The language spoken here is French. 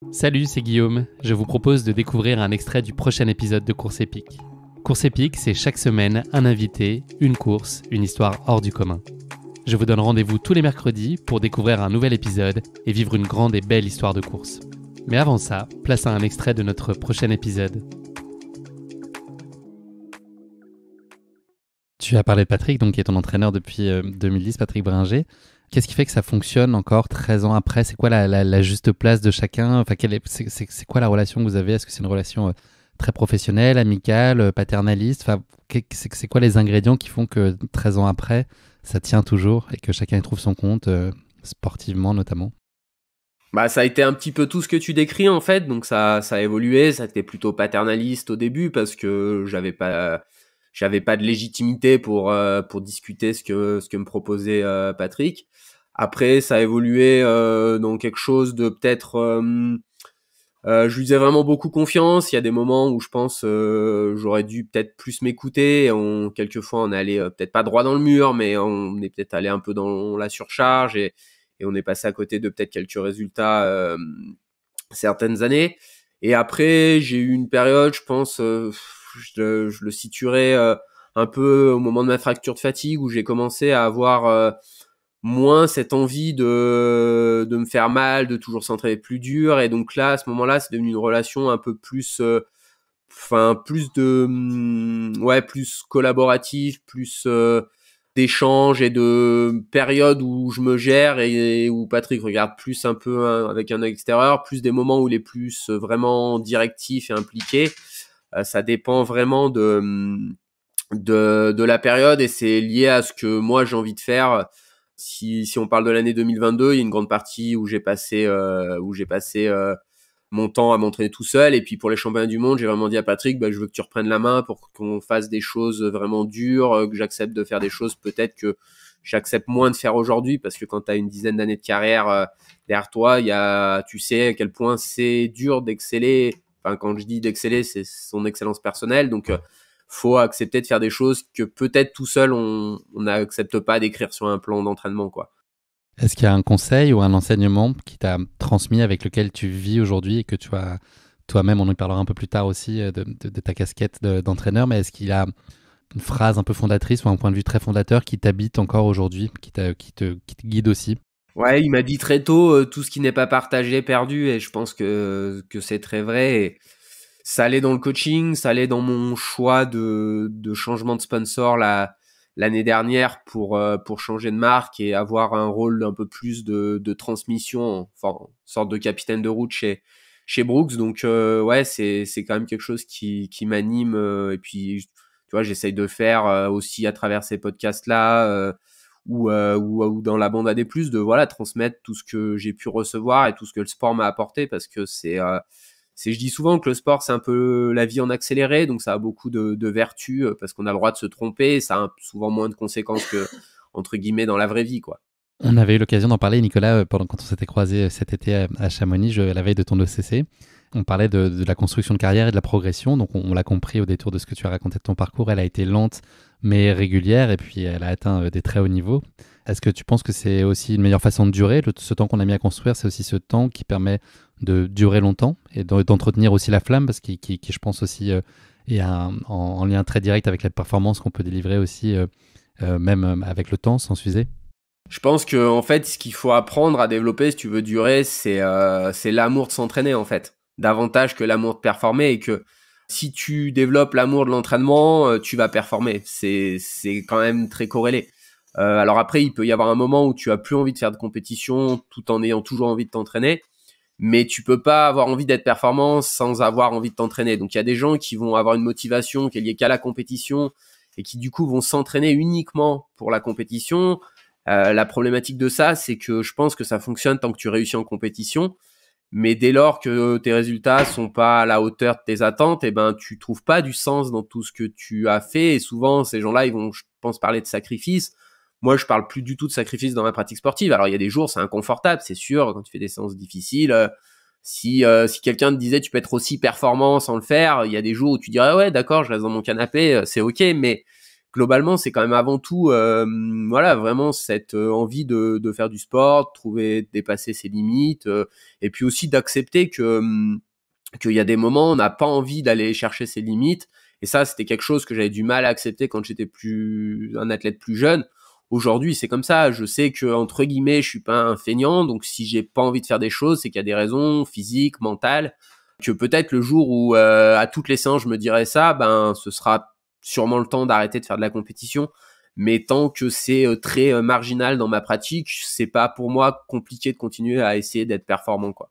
Salut, c'est Guillaume. Je vous propose de découvrir un extrait du prochain épisode de Course épique. Course épique, c'est chaque semaine un invité, une course, une histoire hors du commun. Je vous donne rendez-vous tous les mercredis pour découvrir un nouvel épisode et vivre une grande et belle histoire de course. Mais avant ça, place à un extrait de notre prochain épisode. Tu as parlé de Patrick, donc, qui est ton entraîneur depuis 2010, Patrick Bringer. Qu'est-ce qui fait que ça fonctionne encore 13 ans après? C'est quoi la juste place de chacun? Enfin, c'est quoi la relation que vous avez? Est-ce que c'est une relation très professionnelle, amicale, paternaliste? Enfin, c'est quoi les ingrédients qui font que 13 ans après, ça tient toujours et que chacun y trouve son compte, sportivement notamment? Ça a été un petit peu tout ce que tu décris en fait, donc ça a évolué, ça a été plutôt paternaliste au début parce que j'avais pas de légitimité pour discuter ce que me proposait Patrick. Après ça a évolué dans quelque chose de peut-être je lui faisais vraiment beaucoup confiance. Il y a des moments où je pense j'aurais dû peut-être plus m'écouter. Quelquefois on est allé peut-être pas droit dans le mur, mais on est peut-être allé un peu dans la surcharge et on est passé à côté de peut-être quelques résultats certaines années. Et après j'ai eu une période, je pense, je le situerais un peu au moment de ma fracture de fatigue où j'ai commencé à avoir moins cette envie de me faire mal, de toujours s'entraîner plus dur. Et donc là, à ce moment-là, c'est devenu une relation un peu plus, plus de, plus collaborative, plus d'échanges et de périodes où je me gère et où Patrick regarde plus un peu avec un œil extérieur, plus des moments où il est plus vraiment directif et impliqué. Ça dépend vraiment de la période et c'est lié à ce que moi j'ai envie de faire. Si on parle de l'année 2022, il y a une grande partie où j'ai passé mon temps à m'entraîner tout seul. Et puis pour les championnats du monde, j'ai vraiment dit à Patrick, je veux que tu reprennes la main pour qu'on fasse des choses vraiment dures, que j'accepte de faire des choses peut-être que j'accepte moins de faire aujourd'hui parce que quand tu as une dizaine d'années de carrière derrière toi, tu sais à quel point c'est dur d'exceller. Enfin, quand je dis d'exceller, c'est son excellence personnelle. Donc, faut accepter de faire des choses que peut-être tout seul on n'accepte pas d'écrire sur un plan d'entraînement, quoi. Est-ce qu'il y a un conseil ou un enseignement qui t'a transmis avec lequel tu vis aujourd'hui et que tu as toi-même, on en parlera un peu plus tard aussi de ta casquette d'entraîneur, mais est-ce qu'il y a une phrase un peu fondatrice ou un point de vue très fondateur qui t'habite encore aujourd'hui, qui te guide aussi? Ouais, il m'a dit très tôt, tout ce qui n'est pas partagé, perdu, et je pense que c'est très vrai. Et ça allait dans le coaching, ça allait dans mon choix de changement de sponsor l'année dernière pour changer de marque et avoir un rôle un peu plus de transmission, enfin, sorte de capitaine de route chez Brooks. Donc ouais, c'est quand même quelque chose qui m'anime. Et puis, tu vois, j'essaye de faire aussi à travers ces podcasts-là. Ou dans la bande AD+, de voilà transmettre tout ce que j'ai pu recevoir et tout ce que le sport m'a apporté, parce que je dis souvent que le sport c'est un peu la vie en accéléré, donc ça a beaucoup de vertus parce qu'on a le droit de se tromper, et ça a souvent moins de conséquences que entre guillemets dans la vraie vie, quoi. On avait eu l'occasion d'en parler, Nicolas, pendant quand on s'était croisé cet été à Chamonix, la veille de ton ECC. On parlait de la construction de carrière et de la progression. Donc, on l'a compris au détour de ce que tu as raconté de ton parcours. Elle a été lente, mais régulière, et puis elle a atteint des très hauts niveaux. Est-ce que tu penses que c'est aussi une meilleure façon de durer? Ce temps qu'on a mis à construire, c'est aussi ce temps qui permet de durer longtemps et d'entretenir aussi la flamme, parce qu'il, qui, je pense aussi, est en lien très direct avec la performance qu'on peut délivrer aussi, même avec le temps, sans s'user. Je pense que en fait, ce qu'il faut apprendre à développer si tu veux durer, c'est l'amour de s'entraîner, en fait, davantage que l'amour de performer. Et que si tu développes l'amour de l'entraînement, tu vas performer. C'est quand même très corrélé. Alors après, il peut y avoir un moment où tu as plus envie de faire de compétition tout en ayant toujours envie de t'entraîner, mais tu peux pas avoir envie d'être performant sans avoir envie de t'entraîner. Donc il y a des gens qui vont avoir une motivation qui est liée qu'à la compétition et qui du coup vont s'entraîner uniquement pour la compétition. La problématique de ça, c'est que je pense que ça fonctionne tant que tu réussis en compétition, mais dès lors que tes résultats sont pas à la hauteur de tes attentes, et ben tu trouves pas du sens dans tout ce que tu as fait. Et souvent ces gens-là, ils vont, je pense, parler de sacrifice. Moi, je parle plus du tout de sacrifice dans ma pratique sportive. Alors il y a des jours, c'est inconfortable, c'est sûr, quand tu fais des séances difficiles. Si quelqu'un te disait tu peux être aussi performant sans le faire, il y a des jours où tu dirais ouais, d'accord, je reste dans mon canapé, c'est ok, mais globalement, c'est quand même avant tout, voilà, vraiment cette envie de faire du sport, de trouver, de dépasser ses limites, et puis aussi d'accepter que qu'il y a des moments où on n'a pas envie d'aller chercher ses limites. Et ça, c'était quelque chose que j'avais du mal à accepter quand j'étais un athlète plus jeune. Aujourd'hui, c'est comme ça. Je sais que, entre guillemets, je suis pas un feignant. Donc, si j'ai pas envie de faire des choses, c'est qu'il y a des raisons physiques, mentales, que peut-être le jour où, à toutes les séances, je me dirais ça, ben, ce sera sûrement le temps d'arrêter de faire de la compétition. Mais tant que c'est très marginal dans ma pratique, c'est pas pour moi compliqué de continuer à essayer d'être performant, quoi.